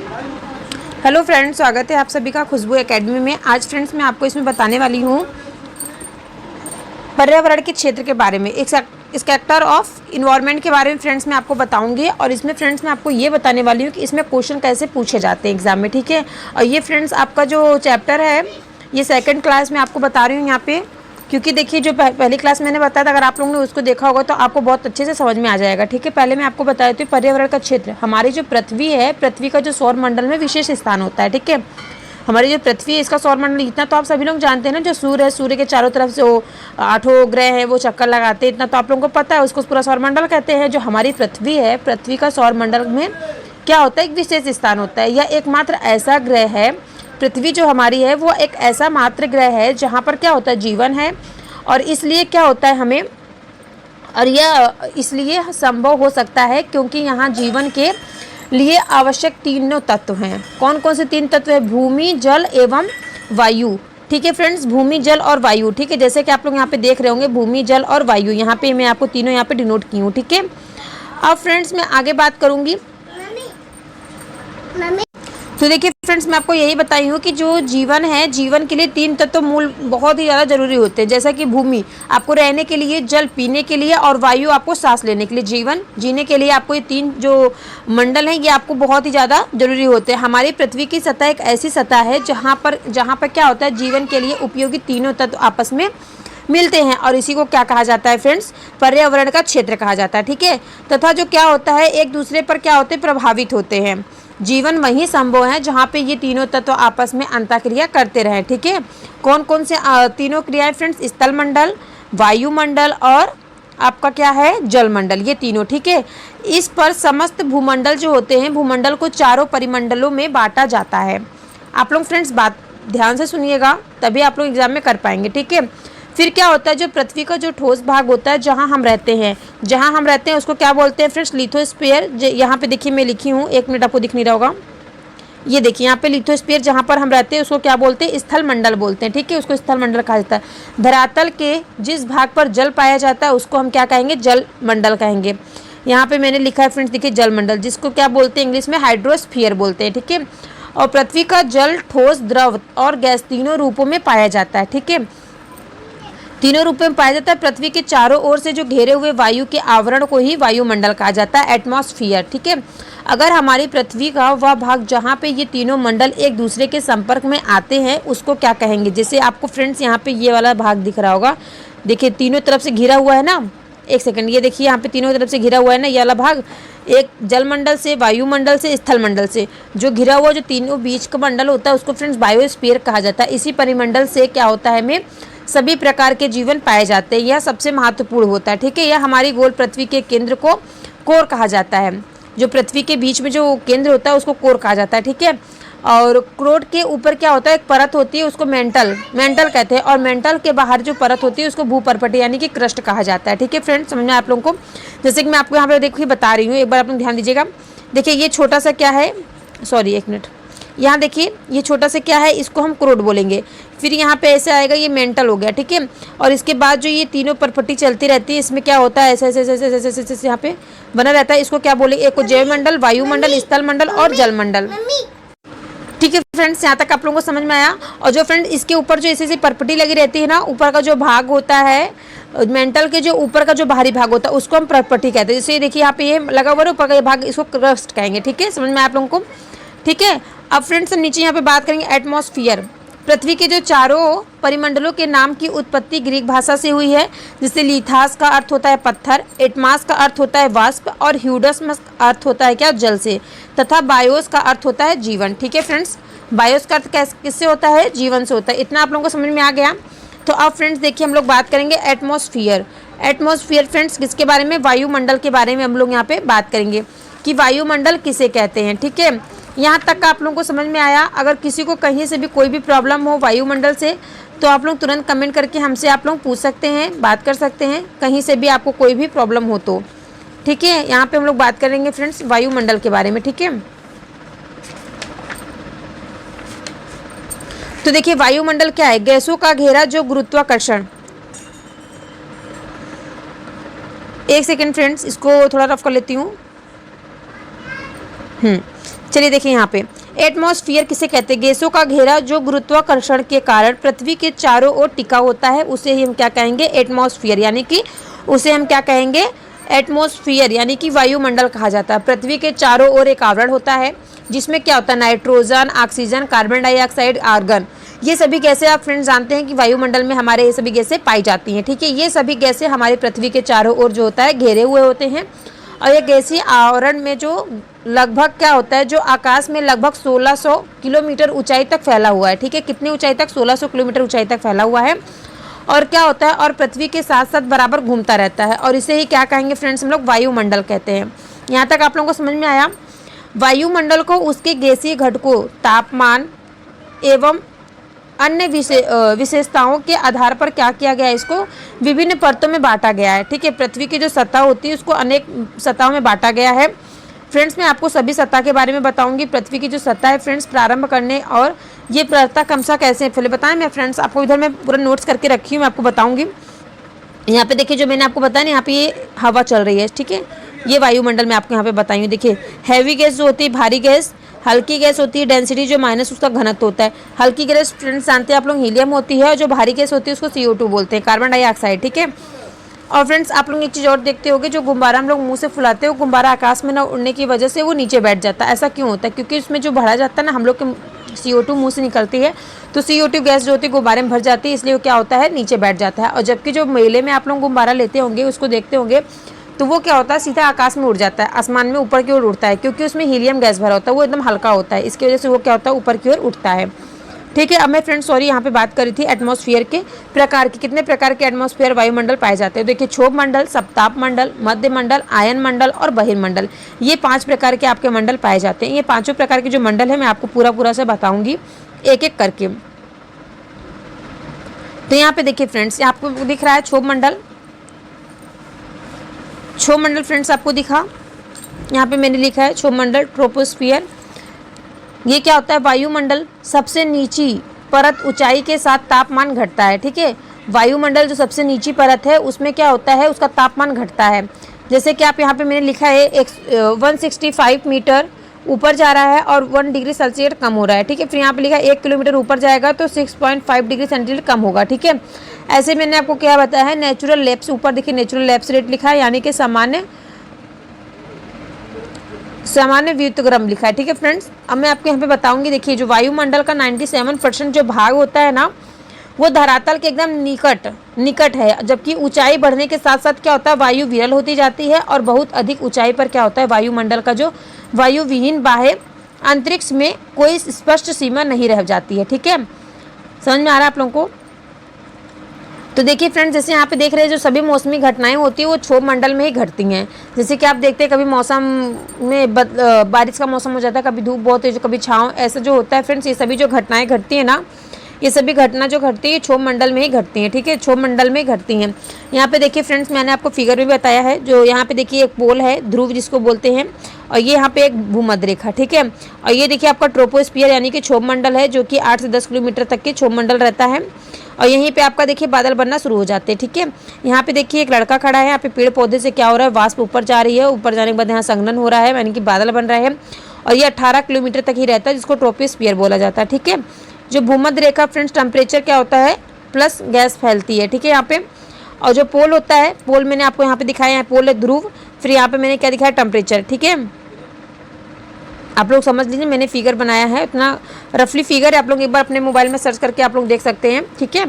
Hello friends, स्वागत है आप सभी का खुशबू एकेडमी में। आज फ्रेंड्स मैं आपको इसमें बताने वाली हूँ पर्यावरण के क्षेत्र के बारे में, एक सेक्टर ऑफ इन्वायरमेंट के बारे में फ्रेंड्स मैं आपको बताऊंगी। और इसमें फ्रेंड्स मैं आपको ये बताने वाली हूँ कि इसमें क्वेश्चन कैसे पूछे जाते हैं एग्जाम में, ठीक है। और ये फ्रेंड्स आपका जो चैप्टर है ये सेकंड क्लास में आपको बता रही हूँ यहाँ पे, क्योंकि देखिए जो पहली क्लास मैंने बताया था, अगर आप लोगों ने उसको देखा होगा तो आपको बहुत अच्छे से समझ में आ जाएगा, ठीक है। पहले मैं आपको बताया था पर्यावरण का क्षेत्र, हमारी जो पृथ्वी है, पृथ्वी का जो सौर मंडल में विशेष स्थान होता है, ठीक है। हमारी जो पृथ्वी है इसका सौर मंडल, इतना तो आप सभी लोग जानते हैं ना, जो सूर्य है, सूर्य के चारों तरफ से वो 8 ग्रह है वो चक्कर लगाते हैं, इतना तो आप लोगों को पता है, उसको पूरा सौर मंडल कहते हैं। जो हमारी पृथ्वी है, पृथ्वी का सौर मंडल में क्या होता है, एक विशेष स्थान होता है। यह एकमात्र ऐसा ग्रह है, पृथ्वी जो हमारी है वो एक ऐसा मात्र ग्रह है जहाँ पर क्या होता है, जीवन है। और इसलिए क्या होता है हमें, और यह इसलिए संभव हो सकता है क्योंकि यहाँ जीवन के लिए आवश्यक तीनों तत्व हैं। कौन कौन से 3 तत्व हैं? भूमि, जल एवं वायु, ठीक है फ्रेंड्स। भूमि, जल और वायु, ठीक है। जैसे कि आप लोग यहाँ पे देख रहे होंगे भूमि, जल और वायु, यहाँ पे मैं आपको तीनों यहाँ पे डिनोट की हूँ, ठीक है। अब फ्रेंड्स मैं आगे बात करूँगी। तो देखिए फ्रेंड्स मैं आपको यही बताई हूँ कि जो जीवन है, जीवन के लिए 3 तत्व मूल बहुत ही ज़्यादा जरूरी होते हैं। जैसा कि भूमि आपको रहने के लिए, जल पीने के लिए और वायु आपको सांस लेने के लिए, जीवन जीने के लिए आपको ये 3 जो मंडल हैं ये आपको बहुत ही ज़्यादा जरूरी होते हैं। हमारी पृथ्वी की सतह एक ऐसी सतह है जहाँ पर क्या होता है, जीवन के लिए उपयोगी तीनों तत्व आपस में मिलते हैं, और इसी को क्या कहा जाता है फ्रेंड्स, पर्यावरण का क्षेत्र कहा जाता है, ठीक है। तथा जो क्या होता है, एक दूसरे पर क्या होते हैं, प्रभावित होते हैं। जीवन वही संभव है जहाँ पे ये तीनों तत्व आपस में अंतःक्रिया करते रहें, ठीक है। कौन कौन से तीनों क्रियाएं फ्रेंड्स? स्थल मंडल, वायुमंडल और आपका क्या है, जल मंडल, ये तीनों, ठीक है। इस पर समस्त भूमंडल जो होते हैं, भूमंडल को 4 परिमंडलों में बांटा जाता है। आप लोग फ्रेंड्स बात ध्यान से सुनिएगा, तभी आप लोग एग्जाम में कर पाएंगे, ठीक है। फिर क्या होता है, जो पृथ्वी का जो ठोस भाग होता है, जहाँ हम रहते हैं उसको क्या बोलते हैं फ्रेंड्स? लिथोस्फीयर। यहाँ पे देखिए मैं लिखी हूँ, 1 मिनट आपको दिख नहीं रहा होगा, ये देखिए यहाँ पे लिथोस्फीयर जहाँ पर हम रहते हैं उसको क्या बोलते हैं? स्थल मंडल बोलते हैं, ठीक है। उसको स्थल मंडल कहा जाता है। धरातल के जिस भाग पर जल पाया जाता है उसको हम क्या कहेंगे? जल मंडल कहेंगे। यहाँ पे मैंने लिखा है फ्रेंड्स, देखिए जल मंडल, जिसको क्या बोलते हैं इंग्लिश में? हाइड्रोस्फीयर बोलते हैं, ठीक है। और पृथ्वी का जल ठोस, द्रव और गैस तीनों रूपों में पाया जाता है, ठीक है। तीनों रूपों में पाया जाता है। पृथ्वी के चारों ओर से जो घेरे हुए वायु के आवरण को ही वायुमंडल कहा जाता है, एटमॉस्फियर, ठीक है। अगर हमारी पृथ्वी का वह भाग जहाँ पे ये तीनों मंडल एक दूसरे के संपर्क में आते हैं उसको क्या कहेंगे? जैसे आपको फ्रेंड्स यहाँ पे ये वाला भाग दिख रहा होगा, देखिए तीनों तरफ से घिरा हुआ है ना, एक सेकंड, ये देखिए यहाँ पे तीनों तरफ से घिरा हुआ है ना ये वाला भाग, एक जल मंडल से, वायुमंडल से, स्थल मंडल से जो घिरा हुआ जो तीनों बीच का मंडल होता है उसको फ्रेंड्स बायोस्फीयर कहा जाता है। इसी परिमंडल से क्या होता है, में सभी प्रकार के जीवन पाए जाते हैं। यह सबसे महत्वपूर्ण होता है, ठीक है। यह हमारी गोल पृथ्वी के केंद्र को कोर कहा जाता है। जो पृथ्वी के बीच में जो केंद्र होता है उसको कोर कहा जाता है, ठीक है। और कोर के ऊपर क्या होता है, एक परत होती है, उसको मेंटल कहते हैं। और मेंटल के बाहर जो परत होती है उसको भूपर्पटी यानी कि क्रस्ट कहा जाता है, ठीक है फ्रेंड्स। समझ में आप लोगों को? जैसे कि मैं आपको यहाँ पे देखिए बता रही हूँ, एक बार आप लोग ध्यान दीजिएगा। देखिए ये छोटा सा क्या है, सॉरी 1 मिनट, यहाँ देखिए ये छोटा सा क्या है, इसको हम क्रोड बोलेंगे। फिर यहाँ पे ऐसे आएगा, ये मेंटल हो गया, ठीक है। और इसके बाद जो ये तीनों परपट्टी चलती रहती है, इसमें क्या होता है, ऐसे ऐसे ऐसे ऐसे ऐसे ऐसे यहाँ पे बना रहता है। इसको क्या बोलेंगे? एक को जैवमंडल, वायुमंडल, स्थल मंडल और जल मंडल, ठीक है फ्रेंड्स। यहाँ तक आप लोगों को समझ में आया? और जो फ्रेंड इसके ऊपर जो ऐसे ऐसे परपट्टी लगी रहती है ना, ऊपर का जो भाग होता है, मेंटल के जो ऊपर का जो बाहरी भाग होता है उसको हम परपट्टी कहते हैं। जैसे देखिए यहाँ पे ये लगा हुआ है ऊपर का ये भाग, इसको क्रस्ट कहेंगे, ठीक है। समझ में आया आप लोगों को? ठीक है। अब फ्रेंड्स नीचे यहाँ पे बात करेंगे एटमॉस्फियर। पृथ्वी के जो चारों परिमंडलों के नाम की उत्पत्ति ग्रीक भाषा से हुई है, जिससे लिथास का अर्थ होता है पत्थर, एटमास का अर्थ होता है वाष्प और ह्यूडस का अर्थ होता है क्या? जल से, तथा बायोस का अर्थ होता है जीवन, ठीक है फ्रेंड्स। बायोस का अर्थ किससे होता है? जीवन से होता है। इतना आप लोगों को समझ में आ गया? तो अब फ्रेंड्स देखिए हम लोग बात करेंगे एटमॉस्फियर। एटमॉस्फियर फ्रेंड्स किसके बारे में? वायुमंडल के बारे में हम लोग यहाँ पे बात करेंगे कि वायुमंडल किसे कहते हैं, ठीक है। यहाँ तक का आप लोगों को समझ में आया? अगर किसी को कहीं से भी कोई भी प्रॉब्लम हो वायुमंडल से तो आप लोग तुरंत कमेंट करके हमसे आप लोग पूछ सकते हैं, बात कर सकते हैं, कहीं से भी आपको कोई भी प्रॉब्लम हो तो, ठीक है। यहाँ पे हम लोग बात करेंगे फ्रेंड्स वायुमंडल के बारे में, ठीक है। तो देखिए वायुमंडल क्या है? गैसों का घेरा जो गुरुत्वाकर्षण, एक सेकेंड फ्रेंड्स इसको थोड़ा रफ कर लेती हूँ। चलिए देखिए यहाँ पे एटमॉस्फेयर किसे कहते हैं, गैसों का घेरा जो गुरुत्वाकर्षण के कारण पृथ्वी के चारों ओर टिका होता है उसे ही हम क्या कहेंगे, एटमॉस्फेयर, यानी कि उसे हम क्या कहेंगे, एटमॉस्फेयर, यानी कि वायुमंडल कहा जाता है। पृथ्वी के चारों ओर एक आवरण होता है जिसमें क्या होता है, nitrogen, oxygen, carbon dioxide, argon, ये सभी गैसें आप फ्रेंड्स जानते हैं कि वायुमंडल में हमारे ये सभी गैसें पाई जाती हैं। ठीक है, ये सभी गैसें हमारी पृथ्वी के चारों ओर जो होता है घेरे हुए होते हैं और ये गैसीय आवरण में जो लगभग क्या होता है, जो आकाश में लगभग 1600 किलोमीटर ऊंचाई तक फैला हुआ है। ठीक है, कितनी ऊंचाई तक, 1600 किलोमीटर ऊंचाई तक फैला हुआ है और क्या होता है, और पृथ्वी के साथ साथ बराबर घूमता रहता है और इसे ही क्या कहेंगे फ्रेंड्स, हम लोग वायुमंडल कहते हैं। यहाँ तक आप लोगों को समझ में आया। वायुमंडल को उसके गैसीय घटकों, तापमान एवं अन्य विशेषताओं के आधार पर क्या किया गया है, इसको विभिन्न परतों में बांटा गया है। ठीक है, पृथ्वी की जो सतह होती है उसको अनेक सतहों में बांटा गया है। फ्रेंड्स मैं आपको सभी सतह के बारे में बताऊंगी। पृथ्वी की जो सतह है फ्रेंड्स, प्रारंभ करने और ये प्रथा क्रमशः कैसे है पहले बताएं। मैं फ्रेंड्स आपको इधर मैं पूरा नोट्स करके रखी हूँ, मैं आपको बताऊंगी। यहाँ पे देखिए जो मैंने आपको बताया ना, यहाँ पे ये हवा चल रही है। ठीक है, ये वायुमंडल में आपको यहाँ पे बताई हूँ। देखिए हैवी गैस जो होती है, भारी गैस, हल्की गैस होती है डेंसिटी जो माइनस उसका घनत्व होता है। हल्की गैस फ्रेंड्स जानते हैं आप लोग हीलियम होती है और जो भारी गैस होती है उसको CO2 बोलते हैं, कार्बन डाइऑक्साइड। ठीक है, और फ्रेंड्स आप लोग एक चीज़ और देखते होंगे, जो गुब्बारा हम लोग मुंह से फुलाते हैं वो गुब्बारा आकाश में न उड़ने की वजह से वो नीचे बैठ जाता है। ऐसा क्यों होता है, क्योंकि उसमें जो भरा जाता है ना, हम लोग के CO2 मुंह से निकलती है तो CO2 गैस जो होती है गुब्बारे में भर जाती है, इसलिए वो क्या होता है, नीचे बैठ जाता है। और जबकि जो मेले में आप लोग गुब्बारा लेते होंगे उसको देखते होंगे तो वो क्या होता है, सीधा आकाश में उड़ जाता है, आसमान में ऊपर की ओर उड़ता है, क्योंकि उसमें हीलियम गैस भरा होता है, वो एकदम हल्का होता है, इसकी वजह से वो क्या होता है, ऊपर की ओर उठता है। ठीक है, अब मैं फ्रेंड्स सॉरी यहाँ पे बात करी थी एटमॉस्फेयर के प्रकार की, कितने प्रकार के एटमॉस्फेयर वायुमंडल पाए जाते हैं। देखिए क्षोभ मंडल, सप्ताप मंडल, मध्य मंडल, आयन मंडल और बहिर्मंडल, ये 5 प्रकार के आपके मंडल पाए जाते हैं। ये 5 प्रकार के जो मंडल है मैं आपको पूरा से बताऊंगी एक एक करके। तो यहाँ पे देखिए फ्रेंड्स, आपको दिख रहा है क्षोभ मंडल, क्षोभ मंडल फ्रेंड्स आपको दिखा, यहाँ पे मैंने लिखा है क्षोभ मंडल, ट्रोपोस्फियर। ये क्या होता है, वायुमंडल सबसे नीची परत ऊंचाई के साथ तापमान घटता है। ठीक है, वायुमंडल जो सबसे नीची परत है उसमें क्या होता है, उसका तापमान घटता है। जैसे कि आप यहाँ पे मैंने लिखा है 165 मीटर ऊपर जा रहा है और 1 डिग्री सेल्सियस कम हो रहा है। ठीक है, फिर यहाँ पे लिखा है 1 किलोमीटर ऊपर जाएगा तो 6.5 डिग्री सेंटीग्रेड कम होगा। ठीक है, ऐसे मैंने आपको क्या बताया है, नेचुरल लैप्स, ऊपर देखिए नेचुरल लैप्स रेट लिखा है, यानी कि सामान्य व्युत्क्रम लिखा है। ठीक है फ्रेंड्स, अब मैं आपको यहाँ पे बताऊंगी। देखिए जो वायुमंडल का 97% जो भाग होता है ना, वो धरातल के एकदम निकट है, जबकि ऊंचाई बढ़ने के साथ साथ क्या होता है, वायु विरल होती जाती है और बहुत अधिक ऊंचाई पर क्या होता है, वायुमंडल का जो वायु विहीन बाह्य अंतरिक्ष में कोई स्पष्ट सीमा नहीं रह जाती है। ठीक है, समझ में आ रहा है आप लोगों को। तो देखिए फ्रेंड्स, जैसे यहाँ पे देख रहे हैं जो सभी मौसमी घटनाएं होती है वो क्षोभ मंडल में ही घटती हैं। जैसे कि आप देखते हैं कभी मौसम में बारिश का मौसम हो जाता है, कभी धूप बहुत है, कभी छाँव, ऐसा जो होता है फ्रेंड्स, ये सभी जो घटनाएं घटती है ना, ये सभी घटना जो घटती है क्षोभ मंडल में ही घटती हैं। ठीक है, क्षोभ मंडल में घटती हैं। यहाँ पे देखिए फ्रेंड्स, मैंने आपको फिगर भी बताया है, जो यहाँ पे देखिए एक पोल है, ध्रुव जिसको बोलते हैं, और ये यहाँ पे एक भूमध्य रेखा। ठीक है, और ये देखिए आपका ट्रोपोस्फियर यानी कि क्षोभ मंडल है, जो कि 8 से 10 किलोमीटर तक के क्षोभ मंडल रहता है। और यहीं पे आपका देखिए बादल बनना शुरू हो जाते हैं। ठीक है, यहाँ पे देखिए एक लड़का खड़ा है, यहाँ पे पेड़ पौधे से क्या हो रहा है, वाष्प ऊपर जा रही है, ऊपर जाने के बाद यहाँ संघनन हो रहा है, यानी कि बादल बन रहा है, और ये 18 किलोमीटर तक ही रहता है, जिसको ट्रोपोस्फियर बोला जाता है। ठीक है, जो भूमध्य रेखा फ्रेंड्स, टेम्परेचर क्या होता है, प्लस गैस फैलती है। ठीक है, यहाँ पे, और जो पोल होता है, पोल मैंने आपको यहाँ पे दिखाया है, पोल है ध्रुव, फिर यहाँ पे मैंने क्या दिखाया, टेम्परेचर। ठीक है, आप लोग समझ लीजिए, मैंने फिगर बनाया है, इतना रफली फिगर है, आप लोग एक बार अपने मोबाइल में सर्च करके आप लोग देख सकते हैं। ठीक है,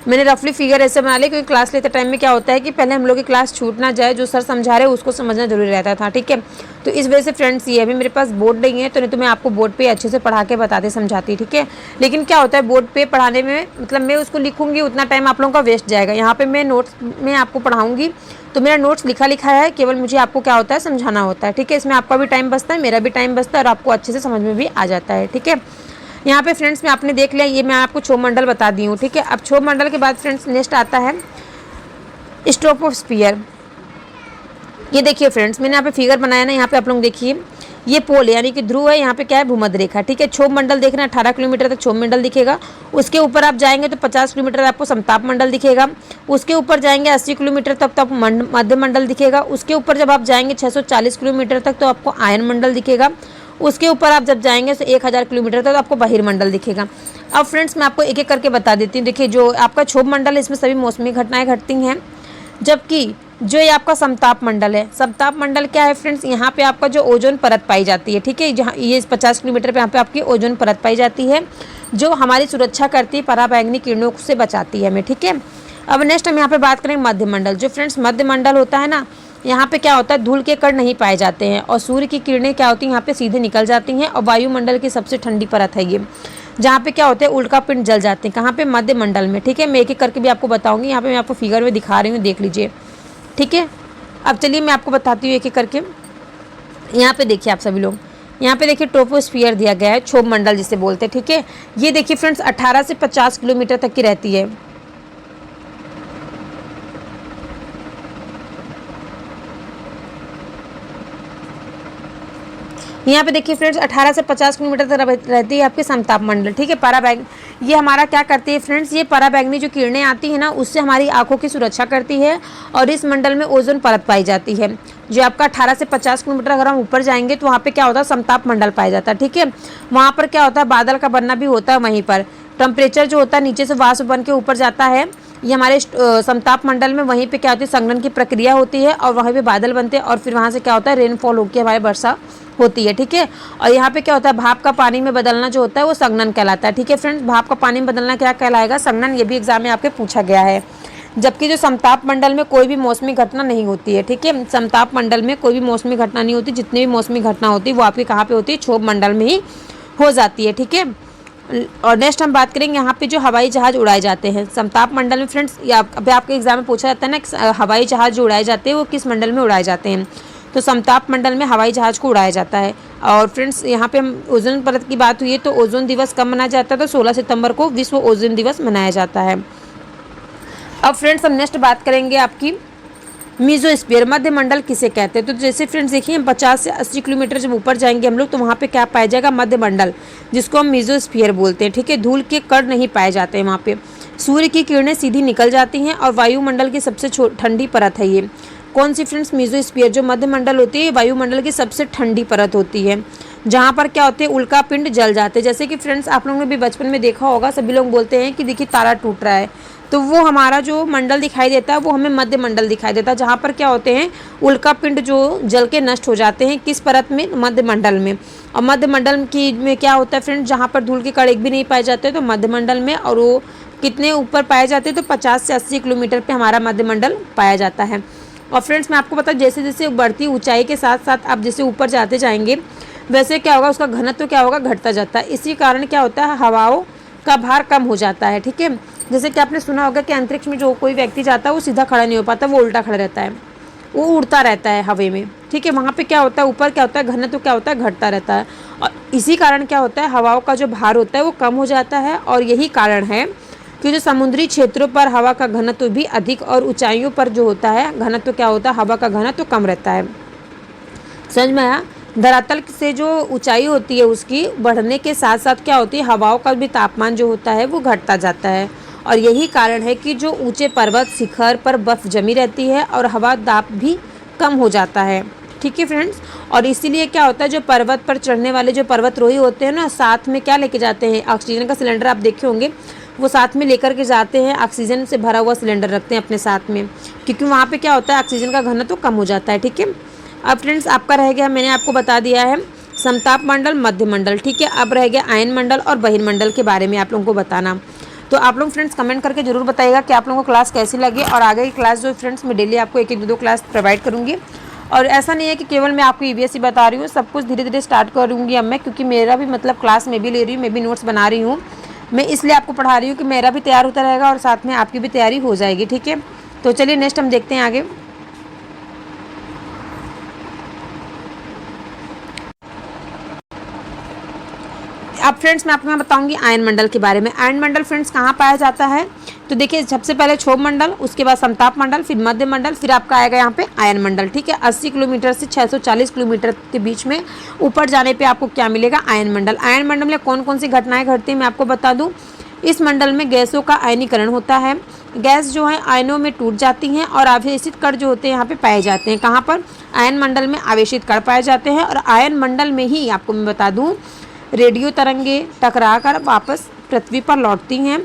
मैंने रफली फिगर ऐसे बना लिया, क्योंकि क्लास लेते टाइम में क्या होता है कि पहले हम लोग की क्लास छूट ना जाए, जो सर समझा रहे हैं उसको समझना जरूरी रहता था। ठीक है, तो इस वजह से फ्रेंड्स ये अभी मेरे पास बोर्ड नहीं है, तो नहीं तो मैं आपको बोर्ड पे अच्छे से पढ़ा के बताते समझाती। ठीक है, लेकिन क्या होता है बोर्ड पे पढ़ाने में, मतलब मैं उसको लिखूंगी उतना टाइम आप लोगों का वेस्ट जाएगा। यहाँ पे मैं नोट्स में आपको पढ़ाऊंगी, तो मेरा नोट्स लिखा है, केवल मुझे आपको क्या होता है, समझाना होता है। ठीक है, इसमें आपका भी टाइम बचता है, मेरा भी टाइम बचता है, और आपको अच्छे से समझ में भी आ जाता है। ठीक है, यहाँ पे फ्रेंड्स में आपने देख लिया, ये मैं आपको क्षोभ मंडल बता दी हूँ। ठीक है, अब क्षोभ मंडल के बाद फ्रेंड्स नेक्स्ट आता है स्ट्रोपोस्फियर। ये देखिए फ्रेंड्स, मैंने यहाँ पे फिगर बनाया ना, यहाँ पे आप लोग देखिए, ये पोल यानी कि ध्रुव है, यहाँ पे क्या है, भूमध्य रेखा। ठीक है, क्षोभ मंडल देखना 18 किलोमीटर तक क्षोभ मंडल दिखेगा, उसके ऊपर आप जाएंगे तो 50 किलोमीटर आपको समताप मंडल दिखेगा, उसके ऊपर जाएंगे 80 किलोमीटर तक तो आपको मध्य मंडल दिखेगा, उसके ऊपर जब आप जाएंगे 640 किलोमीटर तक तो आपको आयन मंडल दिखेगा, उसके ऊपर आप जब जाएंगे तो 1000 किलोमीटर तक तो आपको बहिर्मंडल दिखेगा। अब फ्रेंड्स मैं आपको एक एक करके बता देती हूँ। देखिए जो आपका क्षोभ मंडल है इसमें सभी मौसमी घटनाएं घटती हैं, जबकि जो ये आपका समताप मंडल है, समताप मंडल क्या है फ्रेंड्स, यहाँ पे आपका जो ओजोन परत पाई जाती है, ठीक है, जहाँ ये 50 किलोमीटर पे यहाँ पे आपकी ओजोन परत पाई जाती है जो हमारी सुरक्षा करती है, पराबैंगनी किरणों से बचाती है हमें, ठीक है। अब नेक्स्ट हम यहाँ पे बात करेंगे मध्य मंडल। जो फ्रेंड्स मध्य मंडल होता है ना, यहाँ पे क्या होता है, धूल के कण नहीं पाए जाते हैं और सूर्य की किरणें क्या होती हैं यहाँ पे सीधे निकल जाती हैं, और वायुमंडल की सबसे ठंडी परत है ये, जहाँ पे क्या होता है उल्का पिंड जल जाते हैं। कहाँ पे, मध्य मंडल में, ठीक है। मैं एक एक करके भी आपको बताऊंगी, यहाँ पे मैं आपको फिगर में दिखा रही हूँ, देख लीजिए, ठीक है। अब चलिए मैं आपको बताती हूँ एक एक करके। यहाँ पे देखिए आप सभी लोग, यहाँ पे देखिए ट्रोपोस्फियर दिया गया है, क्षोभ मंडल जिसे बोलते हैं, ठीक है। ये देखिए फ्रेंड्स 18 से 50 किलोमीटर तक की रहती है। यहाँ पे देखिए फ्रेंड्स 18 से 50 किलोमीटर तक रहती है आपके समताप मंडल, ठीक है। पराबैंग ये हमारा क्या करती है फ्रेंड्स, ये पराबैंगनी जो किरणें आती है ना उससे हमारी आंखों की सुरक्षा करती है, और इस मंडल में ओजोन परत पाई जाती है। जो आपका 18 से 50 किलोमीटर अगर हम ऊपर जाएंगे तो वहाँ पे क्या होता है, समताप मंडल पाया जाता है, ठीक है। वहाँ पर क्या होता है, बादल का बनना भी होता है, वहीं पर टेम्परेचर जो होता है नीचे से वाष्प बन के ऊपर जाता है। ये हमारे समताप मंडल में वहीं पे क्या होती है, संघनन की प्रक्रिया होती है और वहीं पे बादल बनते हैं, और फिर वहाँ से क्या होता है, रेनफॉल होकर हमारे वर्षा होती है, ठीक है। और यहाँ पे क्या होता है, भाप का पानी में बदलना जो होता है वो संघनन कहलाता है, ठीक है फ्रेंड्स। भाप का पानी में बदलना क्या कहलाएगा, संघनन। ये भी एग्जाम में आपके पूछा गया है। जबकि जो समताप मंडल में कोई भी मौसमी घटना नहीं होती है, ठीक है। समताप मंडल में कोई भी मौसमी घटना नहीं होती, जितनी भी मौसमी घटना होती है वो आपके कहाँ पे होती है, क्षोभ मंडल में ही हो जाती है, ठीक है। और नेक्स्ट हम बात करेंगे यहाँ पे जो हवाई जहाज उड़ाए जाते हैं समताप मंडल में फ्रेंड्स। अभी आपके एग्जाम में पूछा जाता है ना, हवाई जहाज जो उड़ाए जाते हैं वो किस मंडल में उड़ाए जाते हैं, तो समताप मंडल में हवाई जहाज को उड़ाया जाता है। और फ्रेंड्स यहाँ पे हम ओजोन परत की बात हुई है तो ओजोन दिवस कब मनाया जाता है, तो 16 सितंबर को विश्व ओजोन दिवस मनाया जाता है। अब फ्रेंड्स हम नेक्स्ट बात करेंगे आपकी मीजोस्फीयर, मध्य मंडल किसे कहते हैं। तो जैसे फ्रेंड्स देखिए 50 से 80 किलोमीटर जब ऊपर जाएंगे हम लोग तो वहाँ पे क्या पाया जाएगा, मध्य मंडल, जिसको हम मीजोस्फीयर बोलते हैं, ठीक है। धूल के कण नहीं पाए जाते हैं वहाँ पे, सूर्य की किरणें सीधी निकल जाती हैं और वायुमंडल की सबसे ठंडी परत है ये। कौन सी फ्रेंड्स, मीजोस्फीयर। जो मध्य मंडल होती है वायुमंडल की सबसे ठंडी परत होती है, जहाँ पर क्या होते हैं, उल्का पिंड जल जाते हैं। जैसे कि फ्रेंड्स आप लोगों ने भी बचपन में देखा होगा, सभी लोग बोलते हैं कि देखिए तारा टूट रहा है, तो वो हमारा जो मंडल दिखाई देता है वो हमें मध्य मंडल दिखाई देता है, जहाँ पर क्या होते हैं, उल्का पिंड जो जल के नष्ट हो जाते हैं, किस परत में, मध्य मंडल में। और मध्य मंडल की में क्या होता है फ्रेंड्स, जहाँ पर धूल के कण एक भी नहीं पाए जाते तो मध्य मंडल में, और वो कितने ऊपर पाए जाते हैं, तो 50 से 80 किलोमीटर पे हमारा मध्य मंडल पाया जाता है। और फ्रेंड्स मैं आपको बता, जैसे जैसे बढ़ती ऊंचाई के साथ साथ आप जैसे ऊपर जाते जाएंगे वैसे क्या होगा, उसका घनत्व तो क्या होगा, घटता जाता है। इसी कारण क्या होता है, हवाओं का भार कम हो जाता है, ठीक है। जैसे कि आपने सुना होगा कि अंतरिक्ष में जो कोई व्यक्ति जाता है वो सीधा खड़ा नहीं हो पाता, वो उल्टा खड़ा रहता है, वो उड़ता रहता है हवा में, ठीक है। वहाँ पे क्या होता है, ऊपर क्या होता है, घनत्व क्या होता है, घटता रहता है। और इसी कारण क्या होता है, हवाओं का जो भार होता है वो कम हो जाता है। और यही कारण है कि जो समुद्री क्षेत्रों पर हवा का घनत्व भी अधिक और ऊंचाइयों पर जो होता है घनत्व क्या होता है, हवा का घनत्व कम रहता है। समझ में आया। धरातल से जो ऊंचाई होती है उसकी बढ़ने के साथ साथ क्या होती है, हवाओं का भी तापमान जो होता है वो घटता जाता है। और यही कारण है कि जो ऊंचे पर्वत शिखर पर बर्फ जमी रहती है और हवा दाब भी कम हो जाता है, ठीक है फ्रेंड्स। और इसीलिए क्या होता है, जो पर्वत पर चढ़ने वाले जो पर्वतरोही होते हैं ना, साथ में क्या लेके जाते हैं, ऑक्सीजन का सिलेंडर आप देखे होंगे, वो साथ में लेकर के जाते हैं, ऑक्सीजन से भरा हुआ सिलेंडर रखते हैं अपने साथ में, क्योंकि वहाँ पे क्या होता है, ऑक्सीजन का घनत्व तो कम हो जाता है, ठीक है। अब फ्रेंड्स आपका रह गया, मैंने आपको बता दिया है समताप मंडल, मध्य मंडल, ठीक है। अब रह गया आयन मंडल और बहिर्मंडल के बारे में आप लोगों को बताना। तो आप लोग फ्रेंड्स कमेंट करके जरूर बताइएगा कि आप लोगों को क्लास कैसी लगी, और आगे की क्लास जो फ्रेंड्स मैं डेली आपको एक दो क्लास प्रोवाइड करूँगी। और ऐसा नहीं है कि केवल मैं आपको ईवीएस बता रही हूँ, सब कुछ धीरे धीरे स्टार्ट करूँगी अब मैं, क्योंकि मेरा भी मतलब क्लास में भी ले रही हूँ, मैं भी नोट्स बना रही हूँ, मैं इसलिए आपको पढ़ा रही हूँ कि मेरा भी तैयार होता रहेगा और साथ में आपकी भी तैयारी हो जाएगी, ठीक है। तो चलिए नेक्स्ट हम देखते हैं आगे। अब फ्रेंड्स मैं आपको मैं बताऊंगी आयन मंडल के बारे में। आयन मंडल फ्रेंड्स कहाँ पाया जाता है, तो देखिए सबसे पहले क्षोभ मंडल, उसके बाद समताप मंडल, फिर मध्य मंडल, फिर आपका आएगा यहाँ पे आयन मंडल, ठीक है। 80 किलोमीटर से 640 किलोमीटर के बीच में ऊपर जाने पे आपको क्या मिलेगा, आयन मंडल। आयन मंडल में कौन कौन सी घटनाएं घटती हैं मैं आपको बता दूं। इस मंडल में गैसों का आयनीकरण होता है, गैस जो है आयनों में टूट जाती हैं और आवेशित कण जो होते हैं यहाँ पे पाए जाते हैं। कहाँ पर, आयन मंडल में आवेशित कण पाए जाते हैं और आयन मंडल में ही आपको मैं बता दूं रेडियो तरंगे टकरा कर वापस पृथ्वी पर लौटती हैं।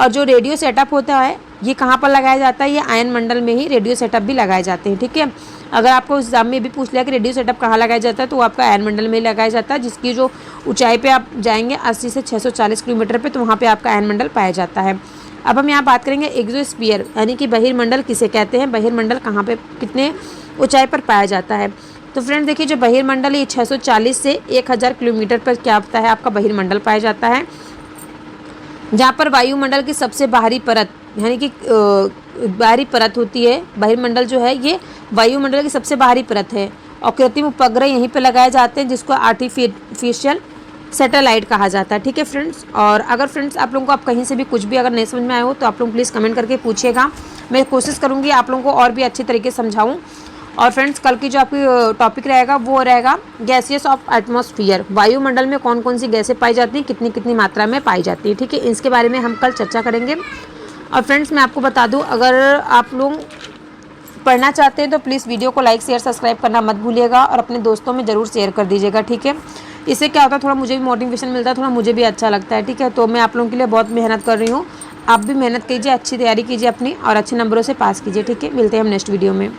और जो रेडियो सेटअप होता है ये कहाँ पर लगाया जाता है, ये आयन मंडल में ही रेडियो सेटअप भी लगाए जाते हैं। ठीक है, अगर आपको एग्जाम में भी पूछ लिया कि रेडियो सेटअप कहाँ लगाया जाता है तो वो आपका आयन मंडल में ही लगाया जाता है, जिसकी जो ऊंचाई पे आप जाएंगे 80 से 640 किलोमीटर पे, तो वहाँ पे आपका आयन मंडल पाया जाता है। अब हम यहाँ बात करेंगे एक्सोस्फीयर यानी कि बहिर्मंडल किसे कहते हैं, बहिर्मंडल कहाँ पे कितने ऊंचाई पर पाया जाता है। तो फ्रेंड्स देखिए जो बहिर्मंडल ये 640 से 1000 किलोमीटर पर क्या होता है आपका बहिर्मंडल पाया जाता है, जहाँ पर वायुमंडल की सबसे बाहरी परत यानी कि बाहरी परत होती है। बहिर्मंडल जो है ये वायुमंडल की सबसे बाहरी परत है और कृत्रिम उपग्रह यहीं पे लगाए जाते हैं जिसको आर्टिफिशियल सैटेलाइट कहा जाता है। ठीक है फ्रेंड्स, और अगर फ्रेंड्स आप लोगों को आप कहीं से भी कुछ भी अगर नहीं समझ में आया हो तो आप लोग प्लीज़ कमेंट करके पूछिएगा, मैं कोशिश करूँगी आप लोगों को और भी अच्छे तरीके से समझाऊँ। और फ्रेंड्स कल की जो आपकी टॉपिक रहेगा वो रहेगा गैसियस ऑफ एटमॉस्फेयर, वायुमंडल में कौन कौन सी गैसें पाई जाती हैं, कितनी कितनी मात्रा में पाई जाती है। ठीक है, इसके बारे में हम कल चर्चा करेंगे। और फ्रेंड्स मैं आपको बता दूं अगर आप लोग पढ़ना चाहते हैं तो प्लीज़ वीडियो को लाइक शेयर सब्सक्राइब करना मत भूलिएगा और अपने दोस्तों में ज़रूर शेयर कर दीजिएगा। ठीक है, इससे क्या होता है थोड़ा मुझे भी मोटिवेशन मिलता है, थोड़ा मुझे भी अच्छा लगता है। ठीक है, तो मैं आप लोगों के लिए बहुत मेहनत कर रही हूँ, आप भी मेहनत कीजिए, अच्छी तैयारी कीजिए अपनी और अच्छे नंबरों से पास कीजिए। ठीक है, मिलते हैं हम नेक्स्ट वीडियो में।